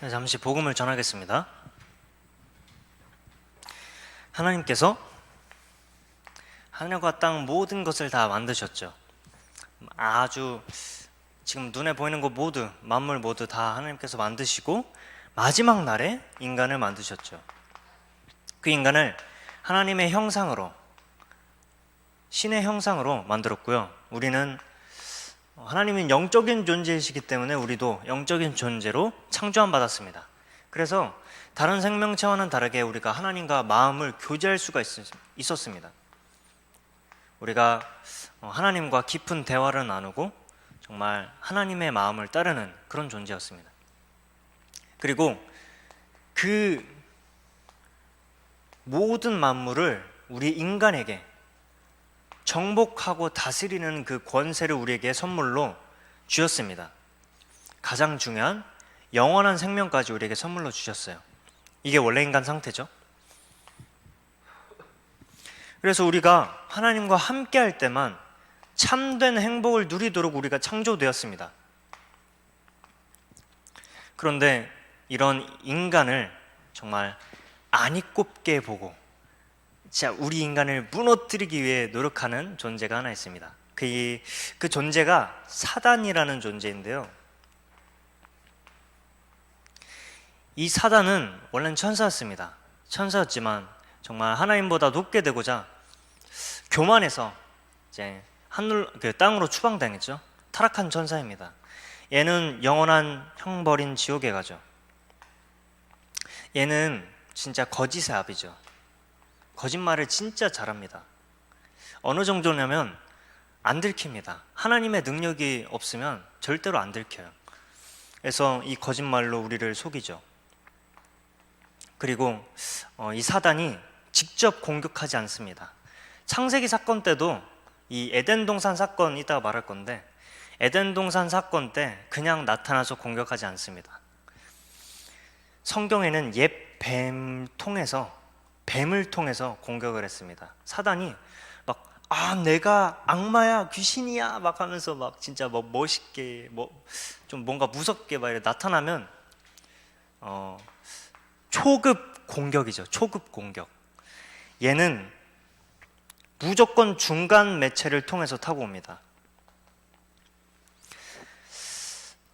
네, 잠시 복음을 전하겠습니다. 하나님께서 하늘과 땅 모든 것을 다 만드셨죠. 아주 지금 눈에 보이는 것 모두, 만물 모두 다 하나님께서 만드시고 마지막 날에 인간을 만드셨죠. 그 인간을 하나님의 형상으로, 신의 형상으로 만들었고요. 우리는 하나님은 영적인 존재이시기 때문에 우리도 영적인 존재로 창조함 받았습니다. 그래서 다른 생명체와는 다르게 우리가 하나님과 마음을 교제할 수가 있었습니다. 우리가 하나님과 깊은 대화를 나누고 정말 하나님의 마음을 따르는 그런 존재였습니다. 그리고 그 모든 만물을 우리 인간에게 정복하고 다스리는 그 권세를 우리에게 선물로 주셨습니다. 가장 중요한 영원한 생명까지 우리에게 선물로 주셨어요. 이게 원래 인간 상태죠. 그래서 우리가 하나님과 함께 할 때만 참된 행복을 누리도록 우리가 창조되었습니다. 그런데 이런 인간을 정말 안이꼽게 보고 우리 인간을 무너뜨리기 위해 노력하는 존재가 하나 있습니다. 그 존재가 사단이라는 존재인데요. 이 사단은 원래는 천사였습니다. 천사였지만 정말 하나님보다 높게 되고자 교만해서 이제 땅으로 추방당했죠. 타락한 천사입니다. 얘는 영원한 형벌인 지옥에 가죠. 얘는 진짜 거짓의 아비죠. 거짓말을 진짜 잘합니다. 어느 정도냐면 안 들킵니다. 하나님의 능력이 없으면 절대로 안 들켜요. 그래서 이 거짓말로 우리를 속이죠. 그리고 이 사단이 직접 공격하지 않습니다. 창세기 사건 때도 이 에덴 동산 사건 이따가 말할 건데 에덴 동산 사건 때 그냥 나타나서 공격하지 않습니다. 성경에는 옛 뱀을 통해서 공격을 했습니다. 사단이 막 내가 악마야, 귀신이야 막 하면서 막 진짜 뭐 멋있게 좀 뭔가 무섭게 막 이렇게 나타나면 초급 공격이죠. 초급 공격. 얘는 무조건 중간 매체를 통해서 타고 옵니다.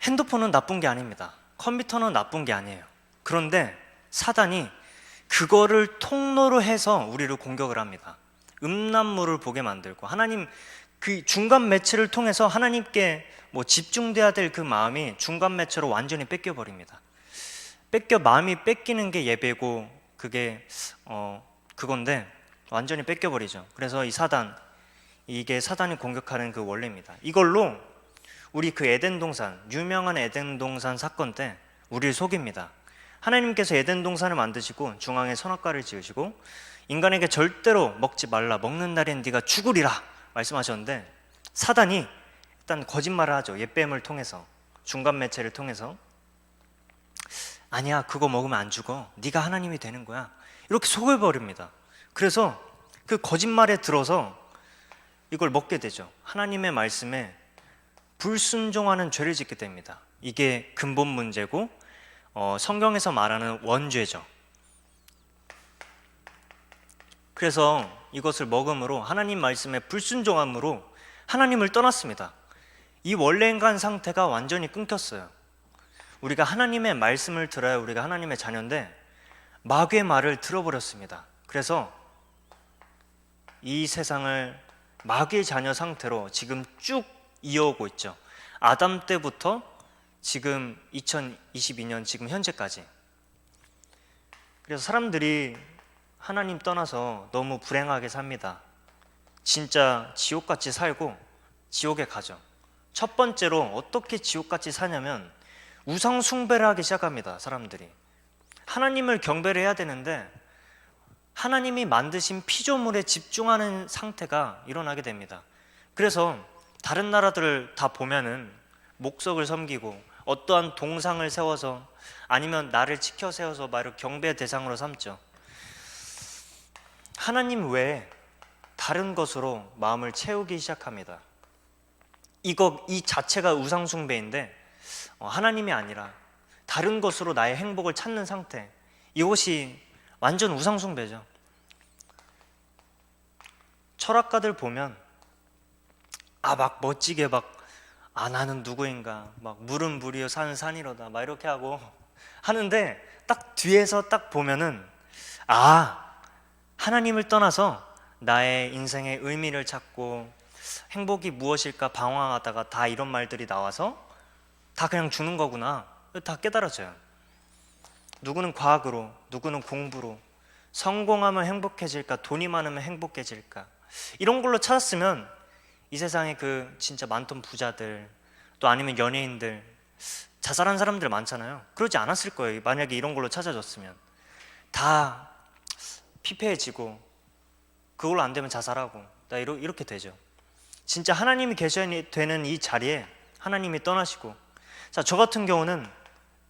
핸드폰은 나쁜 게 아닙니다. 컴퓨터는 나쁜 게 아니에요. 그런데 사단이 그거를 통로로 해서 우리를 공격을 합니다. 음란물을 보게 만들고 하나님 그 중간 매체를 통해서 하나님께 집중돼야 될 그 마음이 중간 매체로 완전히 뺏겨버립니다. 마음이 뺏기는 게 예배고 그건데 완전히 뺏겨버리죠. 그래서 이게 사단이 공격하는 그 원리입니다. 이걸로 우리 그 에덴 동산, 유명한 에덴 동산 사건 때 우리를 속입니다. 하나님께서 에덴 동산을 만드시고 중앙에 선악과를 지으시고 인간에게 절대로 먹지 말라, 먹는 날엔 네가 죽으리라 말씀하셨는데 사단이 일단 거짓말을 하죠. 옛뱀을 통해서, 중간 매체를 통해서 아니야, 그거 먹으면 안 죽어, 네가 하나님이 되는 거야, 이렇게 속여버립니다. 그래서 그 거짓말에 들어서 이걸 먹게 되죠. 하나님의 말씀에 불순종하는 죄를 짓게 됩니다. 이게 근본 문제고 성경에서 말하는 원죄죠. 그래서 이것을 먹음으로 하나님 말씀에 불순종함으로 하나님을 떠났습니다. 이 원래 인간 상태가 완전히 끊겼어요. 우리가 하나님의 말씀을 들어야 우리가 하나님의 자녀인데 마귀의 말을 들어버렸습니다. 그래서 이 세상을 마귀의 자녀 상태로 지금 쭉 이어오고 있죠. 아담 때부터 지금 2022년 지금 현재까지. 그래서 사람들이 하나님 떠나서 너무 불행하게 삽니다. 진짜 지옥같이 살고 지옥에 가죠. 첫 번째로 어떻게 지옥같이 사냐면 우상 숭배를 하기 시작합니다. 사람들이 하나님을 경배를 해야 되는데 하나님이 만드신 피조물에 집중하는 상태가 일어나게 됩니다. 그래서 다른 나라들을 다 보면은 목석을 섬기고 어떠한 동상을 세워서 아니면 나를 치켜 세워서 막 이렇게 경배의 대상으로 삼죠. 하나님 외에 다른 것으로 마음을 채우기 시작합니다. 이 자체가 우상 숭배인데 하나님이 아니라 다른 것으로 나의 행복을 찾는 상태, 이것이 완전 우상숭배죠. 철학가들 보면 막 멋지게 나는 누구인가, 물은 물이요 산은 산이로다 이렇게 하고 하는데, 딱 뒤에서 딱 보면은 하나님을 떠나서 나의 인생의 의미를 찾고 행복이 무엇일까 방황하다가 다 이런 말들이 나와서 다 그냥 죽는 거구나, 다 깨달아져요. 누구는 과학으로, 누구는 공부로, 성공하면 행복해질까, 돈이 많으면 행복해질까, 이런 걸로 찾았으면 이 세상에 그 진짜 많던 부자들, 또 아니면 연예인들, 자살한 사람들 많잖아요. 그러지 않았을 거예요. 만약에 이런 걸로 찾아줬으면. 다 피폐해지고 그걸로 안 되면 자살하고 이렇게 되죠. 진짜 하나님이 계셔야 되는 이 자리에 하나님이 떠나시고, 자, 저 같은 경우는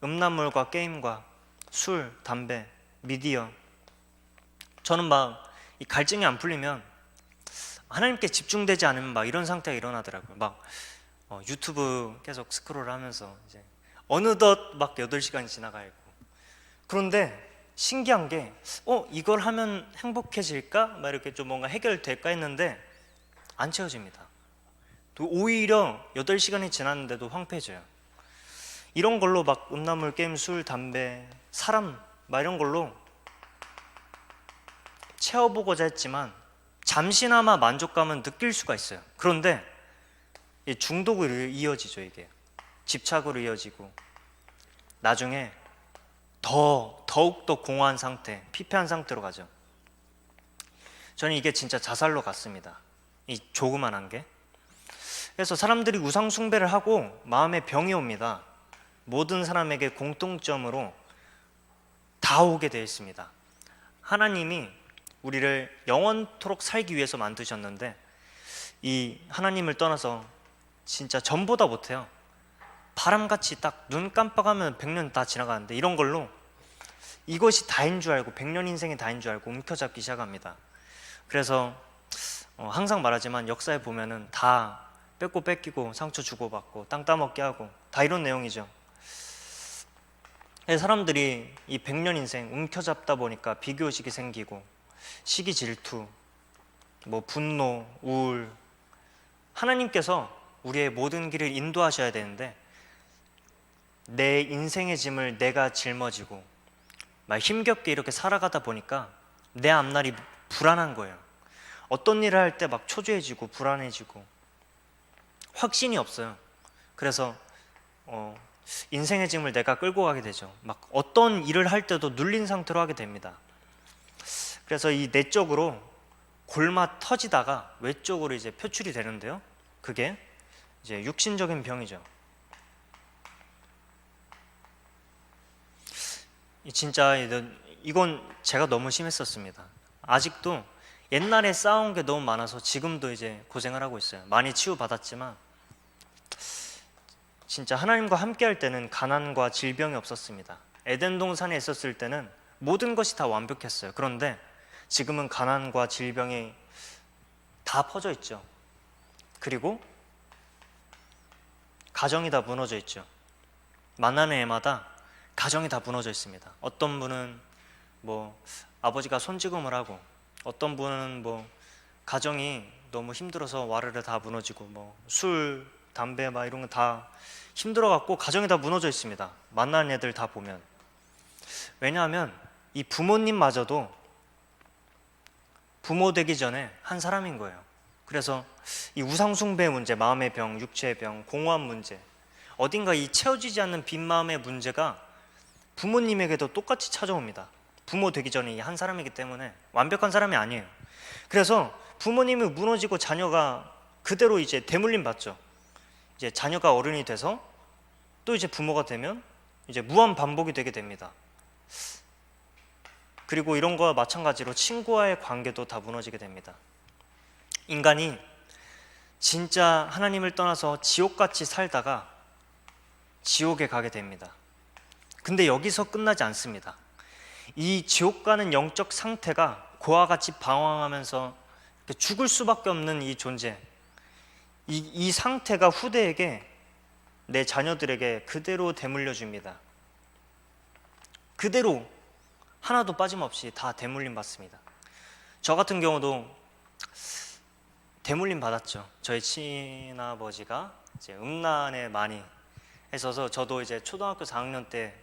음란물과 게임과 술, 담배, 미디어, 저는 이 갈증이 안 풀리면, 하나님께 집중되지 않으면 이런 상태가 일어나더라고요. 유튜브 계속 스크롤 하면서 이제 어느덧 8시간이 지나가 있고. 그런데 신기한 게 이걸 하면 행복해질까? 이렇게 좀 뭔가 해결될까 했는데 안 채워집니다. 또 오히려 8시간이 지났는데도 황폐해져요. 이런 걸로 음란물, 게임, 술, 담배, 사람 이런 걸로 채워보고자 했지만 잠시나마 만족감은 느낄 수가 있어요. 그런데 중독으로 이어지죠. 이게 집착으로 이어지고 나중에 더욱더 공허한 상태, 피폐한 상태로 가죠. 저는 이게 진짜 자살로 갔습니다. 이 조그만한 게. 그래서 사람들이 우상 숭배를 하고 마음에 병이 옵니다. 모든 사람에게 공통점으로 다 오게 되어 있습니다. 하나님이 우리를 영원토록 살기 위해서 만드셨는데 이 하나님을 떠나서 진짜 전보다 못해요. 바람같이 딱 눈 깜빡하면 100년 다 지나가는데, 이런 걸로 이것이 다인 줄 알고, 100년 인생이 다인 줄 알고 움켜잡기 시작합니다. 그래서 항상 말하지만 역사에 보면은 다 뺏고 뺏기고 상처 주고받고 땅 따먹게 하고 다 이런 내용이죠. 사람들이 이 100년 인생 움켜잡다 보니까 비교의식이 생기고 시기 질투, 분노, 우울. 하나님께서 우리의 모든 길을 인도하셔야 되는데 내 인생의 짐을 내가 짊어지고 힘겹게 이렇게 살아가다 보니까 내 앞날이 불안한 거예요. 어떤 일을 할 때 초조해지고 불안해지고 확신이 없어요. 그래서 인생의 짐을 내가 끌고 가게 되죠. 어떤 일을 할 때도 눌린 상태로 하게 됩니다. 그래서 이 내적으로 골마 터지다가 외적으로 이제 표출이 되는데요. 그게 이제 육신적인 병이죠. 진짜 이건 제가 너무 심했었습니다. 아직도 옛날에 쌓아온 게 너무 많아서 지금도 이제 고생을 하고 있어요. 많이 치유받았지만 진짜 하나님과 함께 할 때는 가난과 질병이 없었습니다. 에덴 동산에 있었을 때는 모든 것이 다 완벽했어요. 그런데 지금은 가난과 질병이 다 퍼져 있죠. 그리고 가정이 다 무너져 있죠. 만나는 애마다 가정이 다 무너져 있습니다. 어떤 분은 아버지가 손찌검을 하고, 어떤 분은 가정이 너무 힘들어서 와르르 다 무너지고, 술, 담배 이런 거 다 힘들어 갖고 가정이 다 무너져 있습니다. 만나는 애들 다 보면. 왜냐하면 이 부모님마저도 부모 되기 전에 한 사람인 거예요. 그래서 이 우상숭배의 문제, 마음의 병, 육체의 병, 공허한 문제, 어딘가 이 채워지지 않는 빈 마음의 문제가 부모님에게도 똑같이 찾아옵니다. 부모 되기 전에 한 사람이기 때문에 완벽한 사람이 아니에요. 그래서 부모님이 무너지고 자녀가 그대로 이제 대물림 받죠. 이제 자녀가 어른이 돼서 또 이제 부모가 되면 이제 무한 반복이 되게 됩니다. 그리고 이런 거와 마찬가지로 친구와의 관계도 다 무너지게 됩니다. 인간이 진짜 하나님을 떠나서 지옥같이 살다가 지옥에 가게 됩니다. 근데 여기서 끝나지 않습니다. 이 지옥 가는 영적 상태가 그와 같이 방황하면서 죽을 수밖에 없는 이 존재, 이 상태가 후대에게, 내 자녀들에게 그대로 되물려 줍니다. 그대로 하나도 빠짐없이 다 대물림 받습니다. 저 같은 경우도 대물림 받았죠. 저희 친아버지가 이제 음란에 많이 했어서 저도 이제 초등학교 4학년 때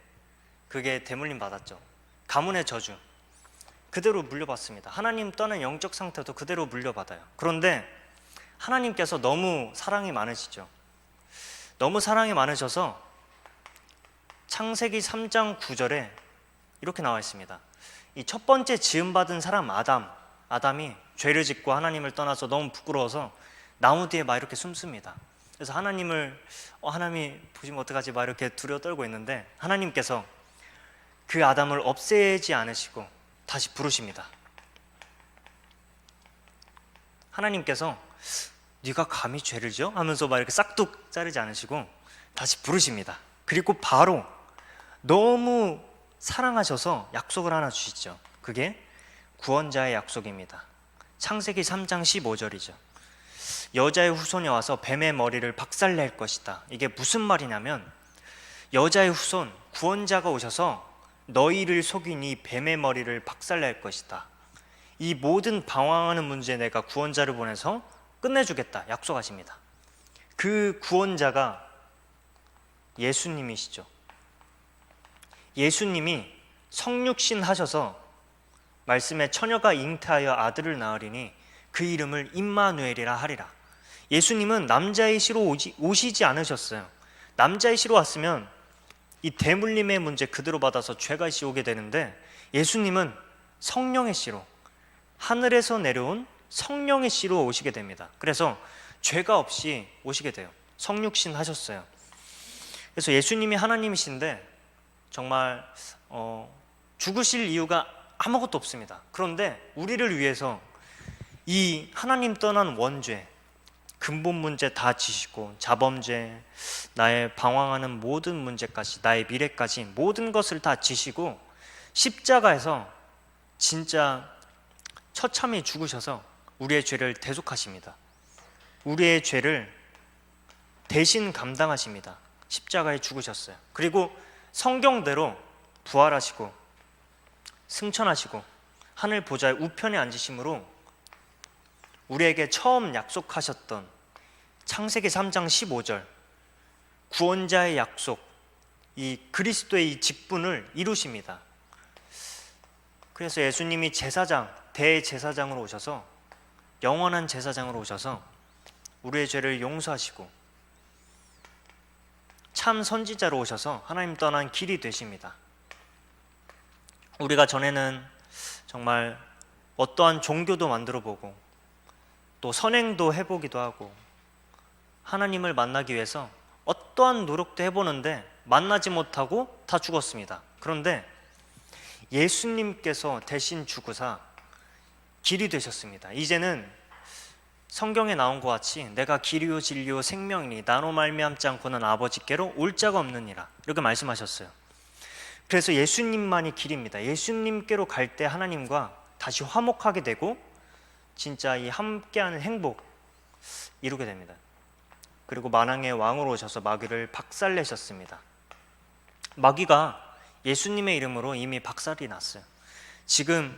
그게 대물림 받았죠. 가문의 저주 그대로 물려받습니다. 하나님 떠난 영적 상태도 그대로 물려받아요. 그런데 하나님께서 너무 사랑이 많으시죠. 너무 사랑이 많으셔서 창세기 3장 9절에 이렇게 나와 있습니다. 이 첫 번째 지음받은 사람 아담이 죄를 짓고 하나님을 떠나서 너무 부끄러워서 나무 뒤에 막 이렇게 숨습니다. 그래서 하나님이 보시면 어떡하지 막 이렇게 두려워 떨고 있는데 하나님께서 그 아담을 없애지 않으시고 다시 부르십니다. 하나님께서 네가 감히 죄를 지어? 하면서 막 이렇게 싹둑 자르지 않으시고 다시 부르십니다. 그리고 바로 너무 사랑하셔서 약속을 하나 주시죠. 그게 구원자의 약속입니다. 창세기 3장 15절이죠. 여자의 후손이 와서 뱀의 머리를 박살낼 것이다. 이게 무슨 말이냐면 여자의 후손, 구원자가 오셔서 너희를 속인 이 뱀의 머리를 박살낼 것이다. 이 모든 방황하는 문제에 내가 구원자를 보내서 끝내주겠다 약속하십니다. 그 구원자가 예수님이시죠. 예수님이 성육신 하셔서 말씀에 처녀가 잉태하여 아들을 낳으리니 그 이름을 임마누엘이라 하리라. 예수님은 남자의 씨로 오시지 않으셨어요. 남자의 씨로 왔으면 이 대물림의 문제 그대로 받아서 죄가 씨 오게 되는데 예수님은 성령의 씨로 하늘에서 내려온 성령의 씨로 오시게 됩니다. 그래서 죄가 없이 오시게 돼요. 성육신 하셨어요. 그래서 예수님이 하나님이신데 정말 죽으실 이유가 아무것도 없습니다. 그런데 우리를 위해서 이 하나님 떠난 원죄, 근본 문제 다 지시고 자범죄, 나의 방황하는 모든 문제까지, 나의 미래까지 모든 것을 다 지시고 십자가에서 진짜 처참히 죽으셔서 우리의 죄를 대속하십니다. 우리의 죄를 대신 감당하십니다. 십자가에 죽으셨어요. 그리고 성경대로 부활하시고 승천하시고 하늘 보좌의 우편에 앉으심으로 우리에게 처음 약속하셨던 창세기 3장 15절 구원자의 약속, 이 그리스도의 이 직분을 이루십니다. 그래서 예수님이 제사장, 대제사장으로 오셔서 영원한 제사장으로 오셔서 우리의 죄를 용서하시고 참 선지자로 오셔서 하나님 떠난 길이 되십니다. 우리가 전에는 정말 어떠한 종교도 만들어 보고 또 선행도 해보기도 하고 하나님을 만나기 위해서 어떠한 노력도 해보는데 만나지 못하고 다 죽었습니다. 그런데 예수님께서 대신 죽으사 길이 되셨습니다. 이제는 성경에 나온 것 같이 내가 길이요 진리요 생명이니 나로 말미암지 않고는 아버지께로 올 자가 없느니라 이렇게 말씀하셨어요. 그래서 예수님만이 길입니다. 예수님께로 갈 때 하나님과 다시 화목하게 되고 진짜 이 함께하는 행복 이루게 됩니다. 그리고 만왕의 왕으로 오셔서 마귀를 박살내셨습니다. 마귀가 예수님의 이름으로 이미 박살이 났어요. 지금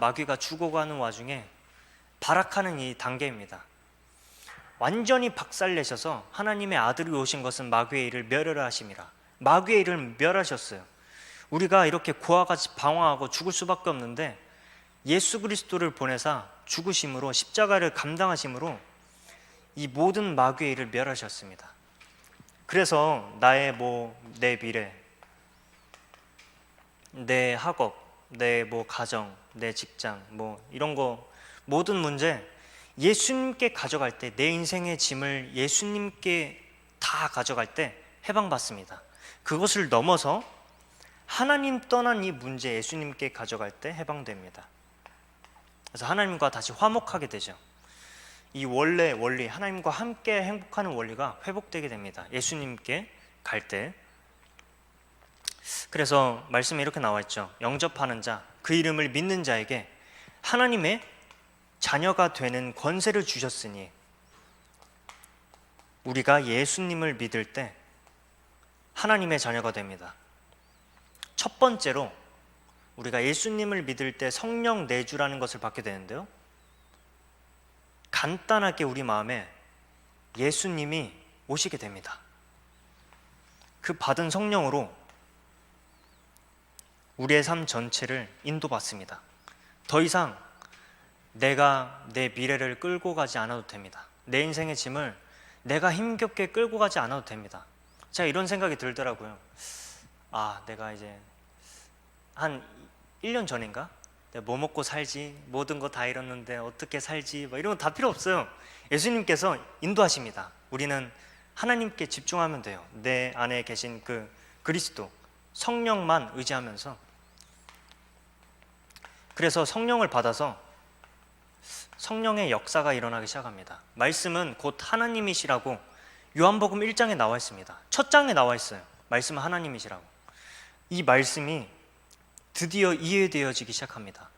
마귀가 죽어가는 와중에 발악하는 이 단계입니다. 완전히 박살내셔서 하나님의 아들이 오신 것은 마귀의 일을 멸하라 하심이라. 마귀의 일을 멸하셨어요. 우리가 이렇게 고와 같이 방황하고 죽을 수밖에 없는데 예수 그리스도를 보내사 죽으심으로 십자가를 감당하심으로 이 모든 마귀의 일을 멸하셨습니다. 그래서 내 미래, 내 학업, 내 가정, 내 직장 이런 거 모든 문제 예수님께 가져갈 때 내 인생의 짐을 예수님께 다 가져갈 때 해방받습니다. 그것을 넘어서 하나님 떠난 이 문제 예수님께 가져갈 때 해방됩니다. 그래서 하나님과 다시 화목하게 되죠. 이 원리 하나님과 함께 행복하는 원리가 회복되게 됩니다. 예수님께 갈 때. 그래서 말씀에 이렇게 나와 있죠. 영접하는 자, 그 이름을 믿는 자에게 하나님의 자녀가 되는 권세를 주셨으니 우리가 예수님을 믿을 때 하나님의 자녀가 됩니다. 첫 번째로 우리가 예수님을 믿을 때 성령 내주라는 것을 받게 되는데요, 간단하게 우리 마음에 예수님이 오시게 됩니다. 그 받은 성령으로 우리의 삶 전체를 인도받습니다. 더 이상 내가 내 미래를 끌고 가지 않아도 됩니다. 내 인생의 짐을 내가 힘겹게 끌고 가지 않아도 됩니다. 제가 이런 생각이 들더라고요. 내가 이제 한 1년 전인가? 내가 뭐 먹고 살지? 모든 거 다 잃었는데 어떻게 살지? 이런 거 다 필요 없어요. 예수님께서 인도하십니다. 우리는 하나님께 집중하면 돼요. 내 안에 계신 그 그리스도, 성령만 의지하면서. 그래서 성령을 받아서 성령의 역사가 일어나기 시작합니다. 말씀은 곧 하나님이시라고 요한복음 1장에 나와 있습니다. 첫 장에 나와 있어요. 말씀은 하나님이시라고. 이 말씀이 드디어 이해되어지기 시작합니다.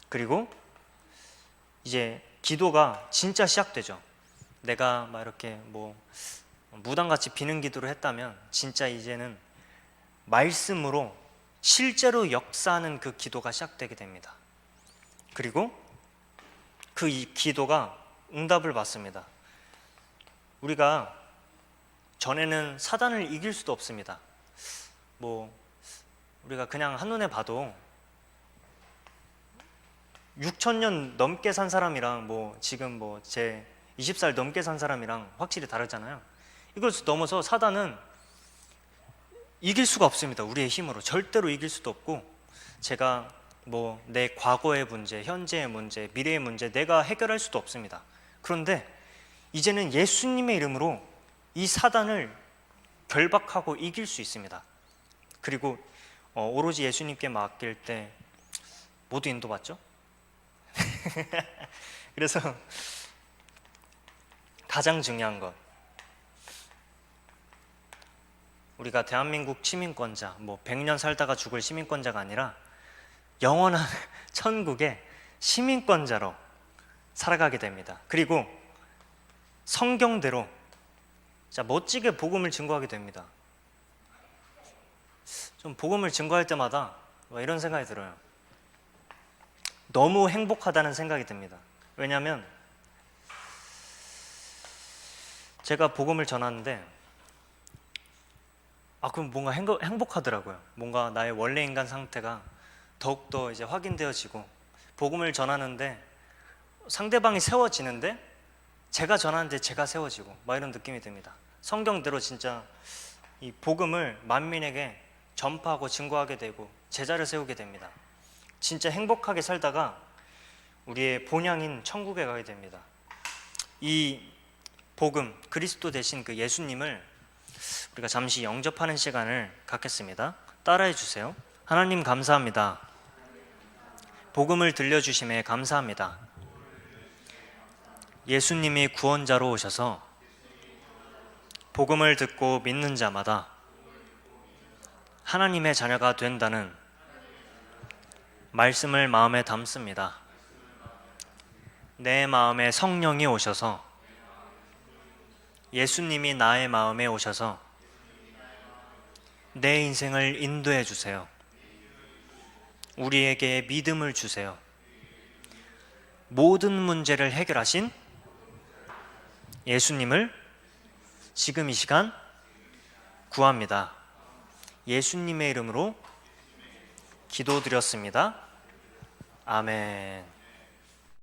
그리고 이제 기도가 진짜 시작되죠. 내가 이렇게 무당같이 비는 기도를 했다면 진짜 이제는 말씀으로 실제로 역사하는 그 기도가 시작되게 됩니다. 그리고 그 기도가 응답을 받습니다. 우리가 전에는 사단을 이길 수도 없습니다. 우리가 그냥 한눈에 봐도 6,000년 넘게 산 사람이랑 지금 제 20살 넘게 산 사람이랑 확실히 다르잖아요. 이걸 넘어서 사단은 이길 수가 없습니다. 우리의 힘으로 절대로 이길 수도 없고, 제가 내 과거의 문제, 현재의 문제, 미래의 문제 내가 해결할 수도 없습니다. 그런데 이제는 예수님의 이름으로 이 사단을 결박하고 이길 수 있습니다. 그리고 오로지 예수님께 맡길 때 모두 인도받죠? 그래서 가장 중요한 것, 우리가 대한민국 시민권자, 100년 살다가 죽을 시민권자가 아니라 영원한 천국의 시민권자로 살아가게 됩니다. 그리고 성경대로 진짜 멋지게 복음을 증거하게 됩니다. 좀 복음을 증거할 때마다 이런 생각이 들어요. 너무 행복하다는 생각이 듭니다. 왜냐하면 제가 복음을 전하는데 그럼 뭔가 행복하더라고요. 뭔가 나의 원래 인간 상태가 더욱더 이제 확인되어지고, 복음을 전하는데 상대방이 세워지는데 제가 전하는데 제가 세워지고 이런 느낌이 듭니다. 성경대로 진짜 이 복음을 만민에게 전파하고 증거하게 되고 제자를 세우게 됩니다. 진짜 행복하게 살다가 우리의 본향인 천국에 가게 됩니다. 이 복음, 그리스도 대신 그 예수님을 우리가 잠시 영접하는 시간을 갖겠습니다. 따라해 주세요. 하나님 감사합니다. 복음을 들려주심에 감사합니다. 예수님이 구원자로 오셔서 복음을 듣고 믿는 자마다 하나님의 자녀가 된다는 말씀을 마음에 담습니다. 내 마음에 성령이 오셔서, 예수님이 나의 마음에 오셔서 내 인생을 인도해 주세요. 우리에게 믿음을 주세요. 모든 문제를 해결하신 예수님을 지금 이 시간 구합니다. 예수님의 이름으로 기도드렸습니다. 아멘.